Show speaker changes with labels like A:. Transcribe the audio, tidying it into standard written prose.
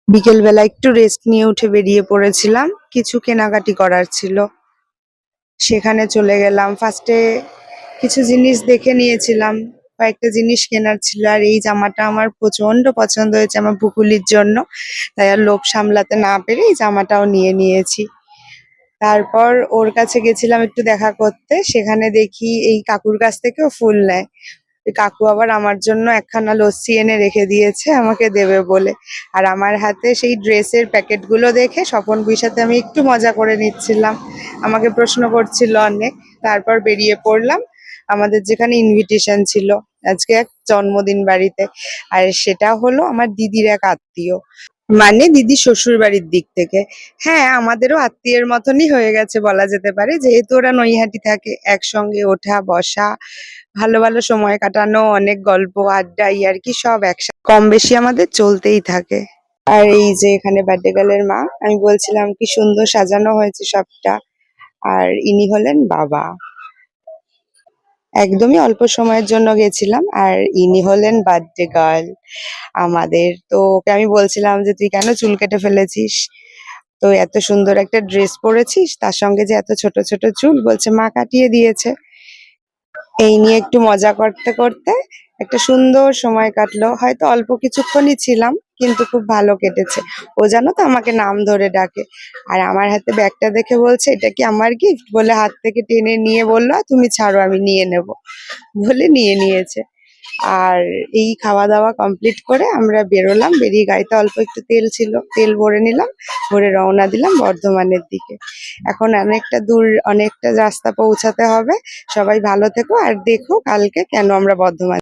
A: বিকেল বেলা একটু রেস্ট নিয়ে উঠে বেরিয়ে পড়েছিলাম, কিছু কেনাকাটি করার ছিল। সেখানে চলে গেলাম। ফার্স্টে কিছু জিনিস দেখে নিয়েছিলাম, কয়েকটা জিনিস কেনার ছিল। আর এই জামাটা আমার প্রচন্ড পছন্দ হয়েছে আমার পুকুলির জন্য, তাই আর লোভ সামলাতে না পেরে এই জামাটাও নিয়ে নিয়েছি। তারপর ওর কাছে গেছিলাম একটু দেখা করতে, সেখানে দেখি এই কাকুর কাছ থেকেও ফুল নেয়। ওই কাকু আবার আমার জন্য একখানা লস্যি এনে রেখে দিয়েছে আমাকে দেবে বলে। আর আমার হাতে সেই ড্রেসের প্যাকেটগুলো দেখে স্বপনবুর সাথে আমি একটু মজা করে নিচ্ছিলাম, আমাকে প্রশ্ন করছিল অনেক। তারপর বেরিয়ে পড়লাম আমাদের যেখানে ইনভিটেশন ছিল আজকে এক জন্মদিন বাড়িতে। আর সেটা হলো আমার দিদির এক আত্মীয়, মানে দিদি শ্বশুর বাড়ির দিক থেকে। হ্যাঁ, আমাদেরও আত্মীয়ের মতনই হয়ে গেছে বলা যেতে পারে, যেহেতু ওরা নৈহাটি থাকে। একসঙ্গে ওঠা বসা, ভালো ভালো সময় কাটানো, অনেক গল্প আড্ডা ইয়ার্কি সব একসাথে কম বেশি আমাদের চলতেই থাকে। আর এই যে এখানে বার্থডে গার্লের মা, আমি বলছিলাম কি সুন্দর সাজানো হয়েছে সবটা। আর ইনি হলেন বাবা। একদমই অল্প সময়ের জন্য গেছিলাম। আর ইনি হলেন বার্থডে গার্ল আমাদের। তো ওকে আমি বলছিলাম যে তুই কেন চুল কেটে ফেলেছিস, তো এত সুন্দর একটা ড্রেস পরেছিস, তার সঙ্গে যে এত ছোট ছোট চুল, বলছে মা কাটিয়ে দিয়েছে। এই নিয়ে একটু মজা করতে করতে একটা সুন্দর সময় কাটলো। হয়তো অল্প কিছুক্ষণই ছিলাম, কিন্তু খুব ভালো কেটেছে। ও জানো তো আমাকে নাম ধরে ডাকে। আর আমার হাতে ব্যাগটা দেখে বলছে এটা কি আমার গিফট বলে হাত থেকে টেনে নিয়ে বললো তুমি ছাড়ো আমি নিয়ে নেব বলে নিয়ে নিয়েছে। আর এই খাওয়া দাওয়া কমপ্লিট করে আমরা বেরোলাম, বেরিয়ে গাড়িতে অল্প একটু তেল ছিল, তেল ভরে নিলাম, ভরে রওনা দিলাম বর্ধমানের দিকে। এখন অনেকটা দূর, অনেকটা রাস্তা পৌঁছাতে হবে। সবাই ভালো থেকো আর দেখো কালকে কেন আমরা বর্ধমান